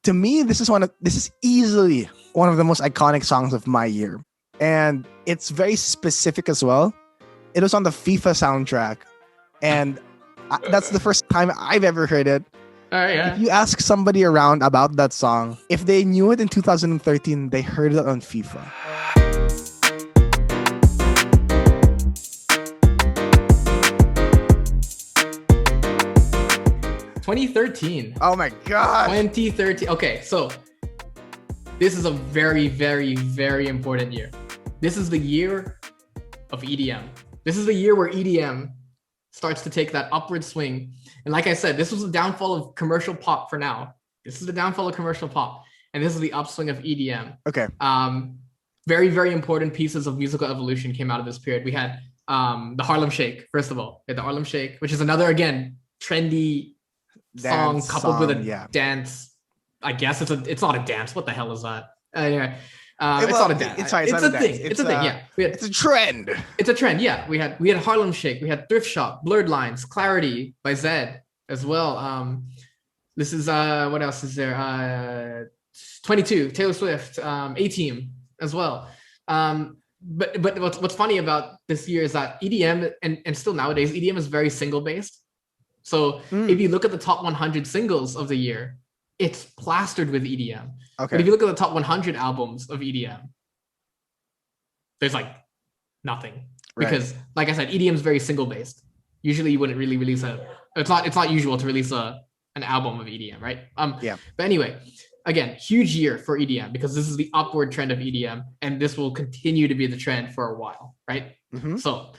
to me, this is easily one of the most iconic songs of my year. And it's very specific as well. It was on the FIFA soundtrack. And that's the first time I've ever heard it. All right, yeah. If you ask somebody around about that song, if they knew it in 2013, they heard it on FIFA. 2013. Oh my god. 2013. Okay, so this is a very, very, very important year. This is the year of EDM. This is the year where EDM starts to take that upward swing. And like I said, this was the downfall of commercial pop for now. This is the downfall of commercial pop. And this is the upswing of EDM. Okay. Very, very important pieces of musical evolution came out of this period. We had the Harlem Shake, first of all. We had the Harlem Shake, which is another, again, trendy song coupled with a dance. I guess it's not a dance. What the hell is that? Anyway, it's not a dance. It's a thing. It's a thing. Yeah, it's a trend. It's a trend. Yeah, we had Harlem Shake. We had Thrift Shop, Blurred Lines, Clarity by Zedd as well. This is what else is there? 22, Taylor Swift, A-Team as well. But what's funny about this year is that EDM and still nowadays EDM is very single based. So if you look at the top 100 singles of the year, it's plastered with EDM. Okay. But if you look at the top 100 albums of EDM, there's like nothing. Because like I said, EDM is very single based. Usually you wouldn't really release it's not usual to release an album of EDM, right? Yeah. But anyway, again, huge year for EDM because this is the upward trend of EDM and this will continue to be the trend for a while, right? Mm-hmm. So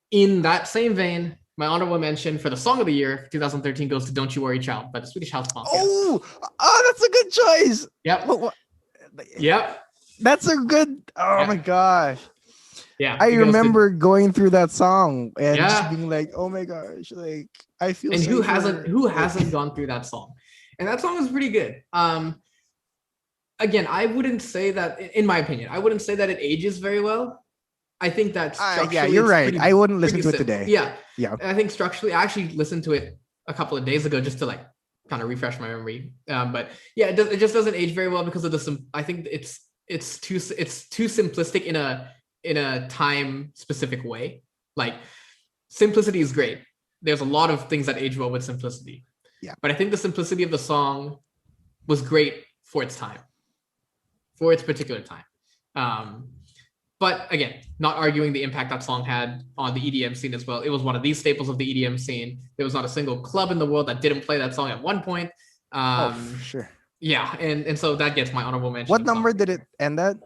in that same vein, my honorable mention for the song of the year 2013 goes to Don't You Worry Child by the Swedish House Mafia. Oh, that's a good choice. Yep. Yep. That's a good, my gosh. Yeah. I remember going through that song and just being like, oh my gosh, like I feel and who hasn't gone through that song? And that song is pretty good. Again, I wouldn't say that, in my opinion, I wouldn't say that it ages very well. I think that structurally, you're right. I wouldn't listen to it today. Yeah. And I think structurally, I actually listened to it a couple of days ago just to like kind of refresh my memory. But yeah, it just doesn't age very well because of I think it's too simplistic in a time specific way. Like simplicity is great. There's a lot of things that age well with simplicity. Yeah. But I think the simplicity of the song was great for its time, for its particular time. But again, not arguing the impact that song had on the EDM scene as well. It was one of these staples of the EDM scene. There was not a single club in the world that didn't play that song at one point. For sure. Yeah, and so that gets my honorable mention. What number did it end at?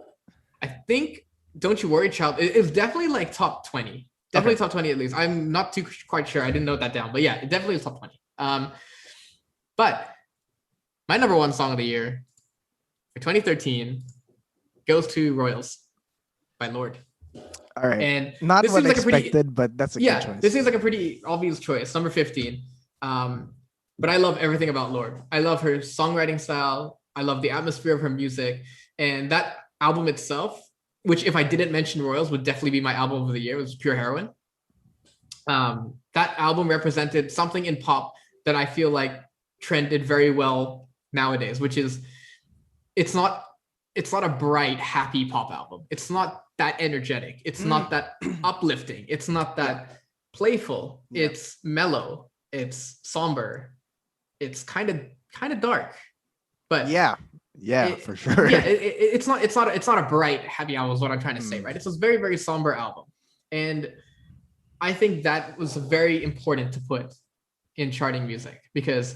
I think Don't You Worry Child. It's definitely like top 20. Definitely top 20 at least. I'm not quite sure. I didn't note that down. But yeah, it definitely is top 20. But my number one song of the year for 2013 goes to Royals by Lorde. All right. And not what I expected, but that's a good choice. This seems like a pretty obvious choice. Number 15. But I love everything about Lorde. I love her songwriting style. I love the atmosphere of her music. And that album itself, which if I didn't mention Royals would definitely be my album of the year, was Pure Heroin. That album represented something in pop that I feel like trended very well nowadays, which is it's not a bright, happy pop album. It's not that energetic. It's not that uplifting. It's not that playful. Yeah. It's mellow. It's somber. It's kind of dark. But for sure. Yeah, it's not a bright, happy album is what I'm trying to say, right? It's a very, very somber album. And I think that was very important to put in charting music because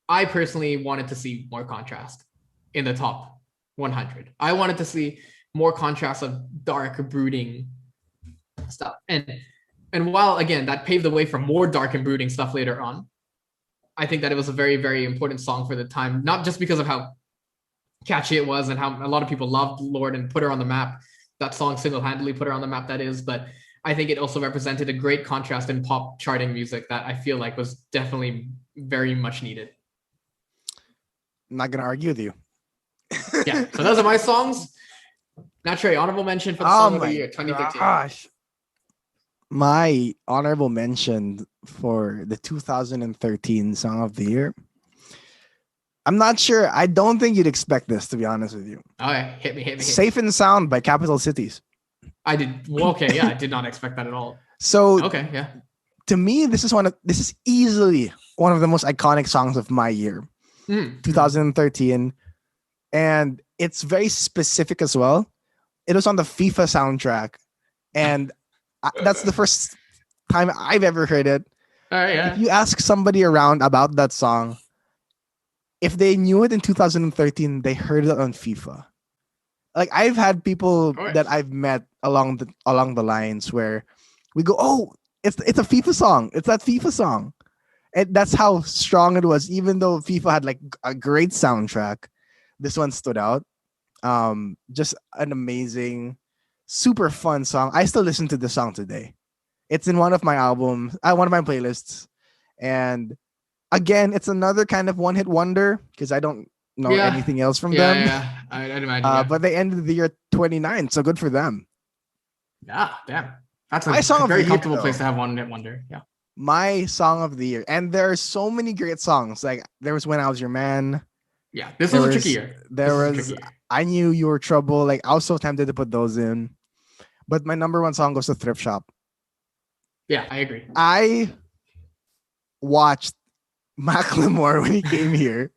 I personally wanted to see more contrast in the top 100. I wanted to see more contrast of dark, brooding stuff. And while, again, that paved the way for more dark and brooding stuff later on, I think that it was a very, very important song for the time, not just because of how catchy it was and how a lot of people loved Lorde and put her on the map. That song single-handedly put her on the map, that is. But I think it also represented a great contrast in pop charting music that I feel like was definitely very much needed. I'm not going to argue with you. Yeah, so those are my songs. Now, Trey, honorable mention for the song of the year, 2013. Gosh. My honorable mention for the 2013 song of the year I'm not sure. I don't think you'd expect this, to be honest with you. All right, hit me. Safe and Sound by Capital Cities. I did. Well, okay, yeah, I did not expect that at all. So Okay, yeah. to me, this is easily one of the most iconic songs of my year, 2013, and it's very specific as well. It was on the FIFA soundtrack, and that's the first time I've ever heard it. All right, yeah. If you ask somebody around about that song, if they knew it in 2013, they heard it on FIFA. Like I've had people that I've met along the lines where we go, "Oh, it's a FIFA song. It's that FIFA song." And that's how strong it was. Even though FIFA had like a great soundtrack, this one stood out. Just an amazing, super fun song. I still listen to the song today. It's in one of my albums, one of my playlists, and again, it's another kind of one-hit wonder because I don't know anything else from them. Yeah, I'd imagine. But they ended the year 29, so good for them. Yeah, damn. That's a very comfortable place to have one-hit wonder. Yeah. My song of the year. And there are so many great songs. Like there was When I Was Your Man. Yeah, this was a tricky year. I Knew You Were Trouble. Like I was so tempted to put those in. But my number one song goes to Thrift Shop. Yeah, I agree. I watched Macklemore when he came here.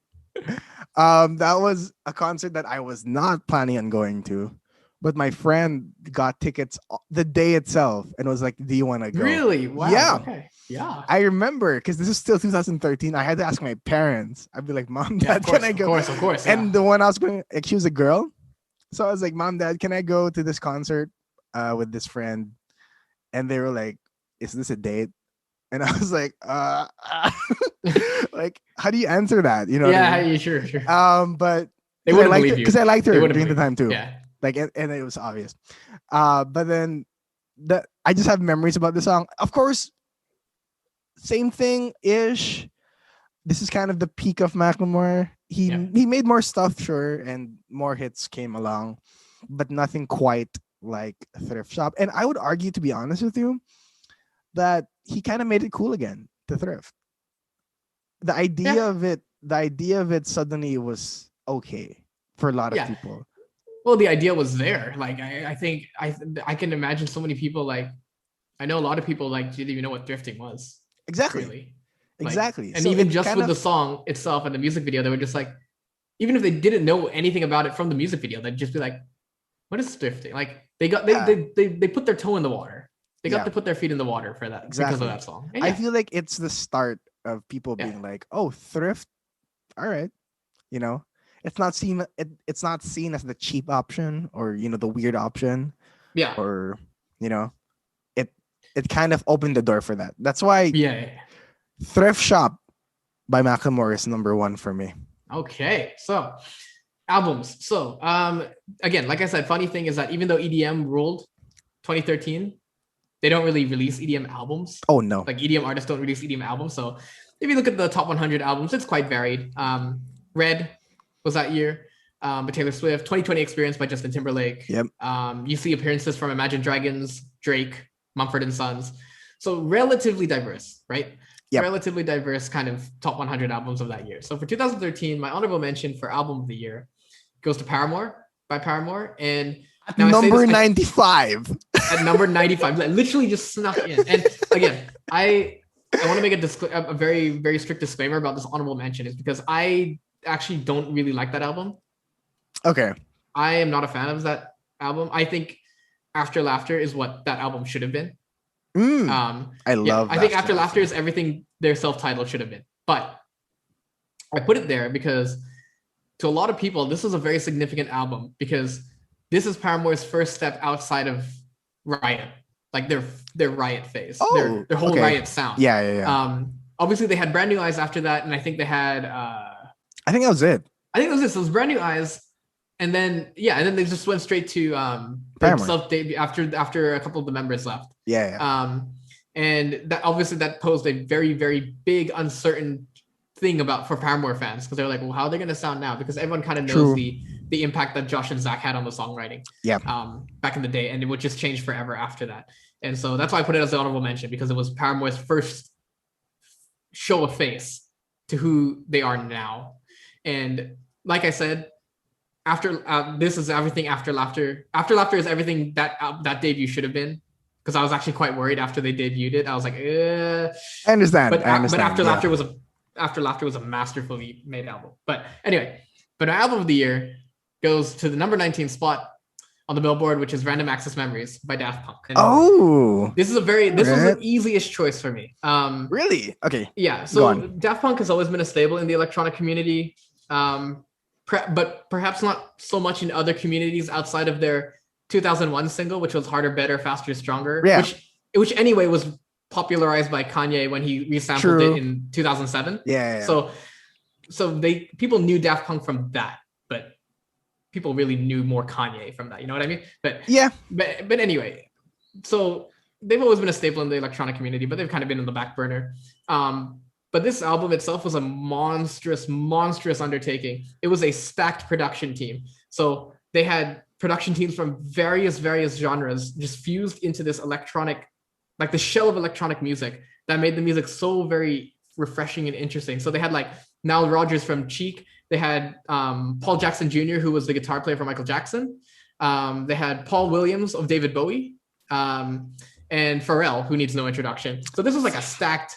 That was a concert that I was not planning on going to, but my friend got tickets the day itself and was like, "Do you want to go?" Really? Wow. Yeah. Okay. Yeah. I remember because this is still 2013. I had to ask my parents. I'd be like, "Mom, Dad, can I go?" Of course. Yeah. And the one I was going, like, she was a girl, so I was like, "Mom, Dad, can I go to this concert with this friend?" And they were like, "Is this a date?" And I was like, like, how do you answer that? You know? Yeah, what I mean? sure. But they wouldn't believe you because I liked her during the time too. Yeah. Like, and it was obvious. But then I just have memories about the song. Of course, same thing ish. This is kind of the peak of Macklemore. He made more stuff, sure, and more hits came along, but nothing quite like Thrift Shop. And I would argue, to be honest with you, that he kind of made it cool again to thrift. The idea of it suddenly was okay for a lot of people. Well, the idea was there. Like I think I can imagine so many people, like I know a lot of people like didn't even know what thrifting was. Exactly. Really. Exactly. And so even just with the song itself and the music video, they were just like, even if they didn't know anything about it from the music video, they'd just be like, "What is thrifting?" Like they put their toe in the water. They got to put their feet in the water for that because of that song. And I feel like it's the start of people being like, "Oh, thrift, all right," you know. It's not seen as the cheap option or the weird option. Yeah. Or it kind of opened the door for that. That's why Thrift Shop by Macklemore is number one for me. Okay, so albums. So again, like I said, funny thing is that even though EDM ruled 2013, they don't really release EDM albums. Oh no. Like EDM artists don't release EDM albums. So if you look at the top 100 albums, it's quite varied. Red was that year by Taylor Swift. 2020 Experience by Justin Timberlake. Yep. You see appearances from Imagine Dragons, Drake, Mumford Sons. So relatively diverse, right? Yep. Relatively diverse kind of top 100 albums of that year. So for 2013, my honorable mention for album of the year goes to Paramore by Paramore. And number 95. At number 95, literally just snuck in. And again, I want to make a very, very strict disclaimer about this honorable mention is because I actually don't really like that album. Okay. I am not a fan of that album. I think After Laughter is what that album should have been. I love I think After Laughter is everything their self-titled should have been. But I put it there because to a lot of people, this is a very significant album because this is Paramore's first step outside of Riot, like their Riot phase, their whole Riot sound. Yeah. Obviously they had Brand New Eyes after that, and I think they had. I think that was it. I think it was this. It was Brand New Eyes, and then they just went straight to self debut after a couple of the members left. Yeah. And that obviously that posed a very, very big uncertain thing for Paramore fans because they're like, well, how are they going to sound now? Because everyone kind of knows the impact that Josh and Zach had on the songwriting. Back in the day, and it would just change forever after that. And so that's why I put it as an honorable mention because it was Paramore's first show of face to who they are now. And like I said, after this is everything after laughter. After laughter is everything that debut should have been. Because I was actually quite worried after they debuted it. I was like, I understand. But after yeah. laughter was a masterfully made album. But anyway, but our album of the year goes to the number 19 spot on the Billboard, which is Random Access Memories by Daft Punk. And this was the easiest choice for me. Really? Okay. Yeah. So Daft Punk has always been a staple in the electronic community, but perhaps not so much in other communities outside of their 2001 single, which was Harder, Better, Faster, Stronger, which anyway was popularized by Kanye when he resampled it in 2007. Yeah. So people knew Daft Punk from that, but people really knew more Kanye from that. You know what I mean? But anyway, so they've always been a staple in the electronic community, but they've kind of been in the back burner. But this album itself was a monstrous undertaking. It was a stacked production team. So they had production teams from various genres just fused into this electronic, like the shell of electronic music that made the music so very refreshing and interesting. So they had like Nile Rodgers from Cheek. They had Paul Jackson Jr., who was the guitar player for Michael Jackson. They had Paul Williams of David Bowie, and Pharrell, who needs no introduction. So this was like a stacked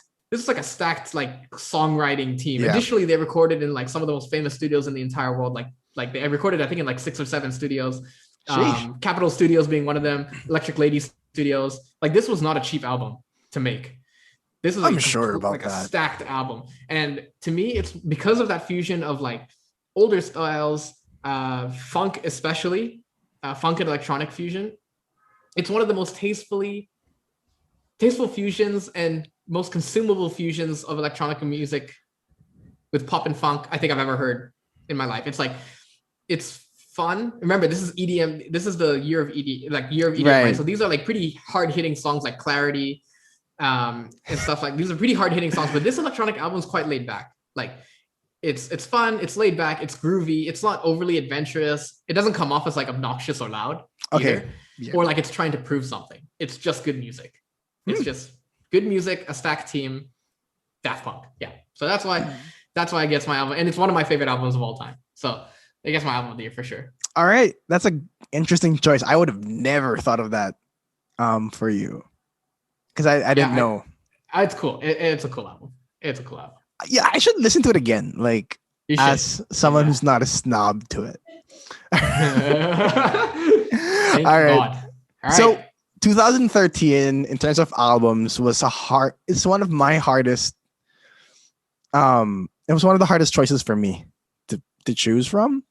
like songwriting team. Yeah. Additionally, they recorded in like some of the most famous studios in the entire world. Like they recorded, I think, in like 6 or 7 studios. Capitol Studios being one of them. Electric Lady Studios. Like this was not a cheap album to make. This is a stacked album. And to me, it's because of that fusion of like older styles, funk especially, funk and electronic fusion. It's one of the most tasteful fusions and most consumable fusions of electronic music with pop and funk I think I've ever heard in my life. It's like, it's fun. Remember, this is EDM. This is the year of EDM, right? So these are like pretty hard hitting songs like Clarity, and stuff like these are pretty hard hitting songs. But this electronic album is quite laid back. Like it's fun, it's laid back, it's groovy, it's not overly adventurous. It doesn't come off as like obnoxious or loud either, or like it's trying to prove something. It's just good music. It's just good music, a stacked team, Daft Punk. Yeah. So that's why it gets my album, and it's one of my favorite albums of all time. So it gets my album of the year for sure. All right, that's an interesting choice. I would have never thought of that for you, because I didn't know. It's cool. It's a cool album. It's a cool album. Yeah, I should listen to it again. Like as someone who's not a snob to it. All right. So 2013, in terms of albums, it's one of my hardest. It was one of the hardest choices for me to choose from.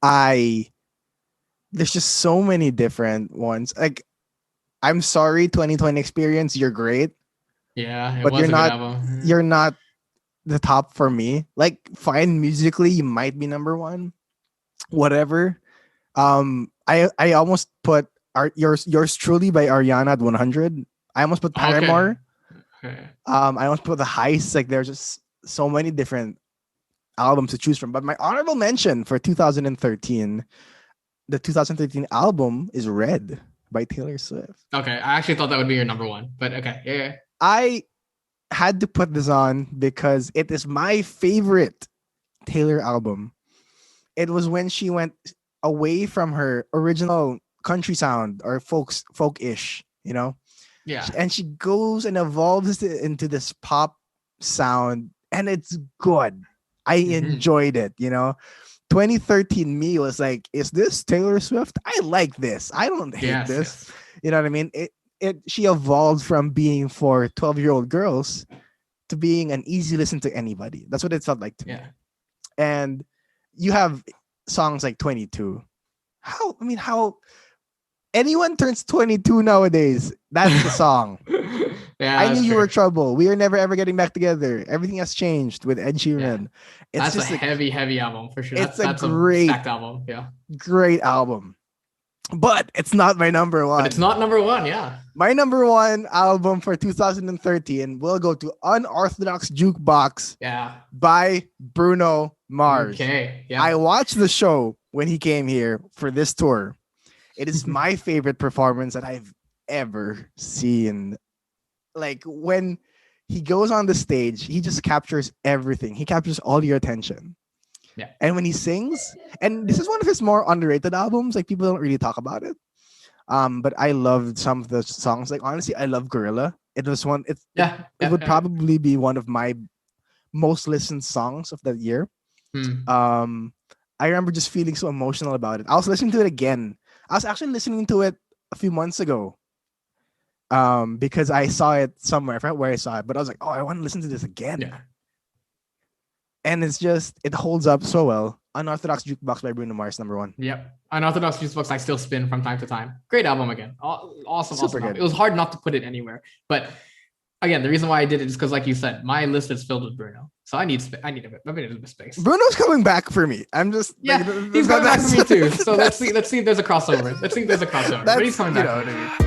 There's just so many different ones. Like, I'm sorry, 2020 Experience, you're great. Yeah, but you're not the top for me. Like, fine, musically, you might be number one. Whatever. I almost put yours truly by Ariana at 100. I almost put Paramore. Okay. I almost put The Heist. Like, there's just so many different albums to choose from. But my honorable mention for 2013, the 2013 album is Red by Taylor Swift. Okay, I actually thought that would be your number one, but okay, yeah. I had to put this on because it is my favorite Taylor album. It was when she went away from her original country sound or folk-ish, you know? Yeah. And she goes and evolves into this pop sound, and it's good. I enjoyed it, you know? 2013 me was like, is this Taylor Swift? I like this. I don't hate this. Yes. You know what I mean? She evolved from being for 12-year-old girls to being an easy listen to anybody. That's what it felt like to me. And you have songs like 22. How anyone turns 22 nowadays, that's the song. I knew you were trouble. We are never ever getting back together. Everything has changed with Ed Sheeran. Yeah. It's just a heavy album for sure. It's that's a great stacked album. Yeah, great album. But it's not my number one. But it's not number one. Yeah, my number one album for 2013 will go to Unorthodox Jukebox. By Bruno Mars. Okay. Yeah. I watched the show when he came here for this tour. It is my favorite performance that I've ever seen. Like, when he goes on the stage, he just captures everything. He captures all your attention. Yeah. And when he sings, and this is one of his more underrated albums, like people don't really talk about it. But I loved some of the songs. Like honestly, I love Gorilla. It was one. It would probably be one of my most listened songs of that year. I remember just feeling so emotional about it. I was listening to it again. I was actually listening to it a few months ago. Because I saw it somewhere. I forgot where I saw it, but I was like, oh, I want to listen to this again. Yeah. And it holds up so well. Unorthodox Jukebox by Bruno Mars, number 1. Yep. Unorthodox Jukebox, I still spin from time to time. Great album again. Awesome. Super good. It was hard not to put it anywhere. But again, the reason why I did it is because, like you said, my list is filled with Bruno. So I need a bit of space. Bruno's coming back for me. I'm just he's coming back for me too. So let's see if there's a crossover. But he's coming back. You know what I mean.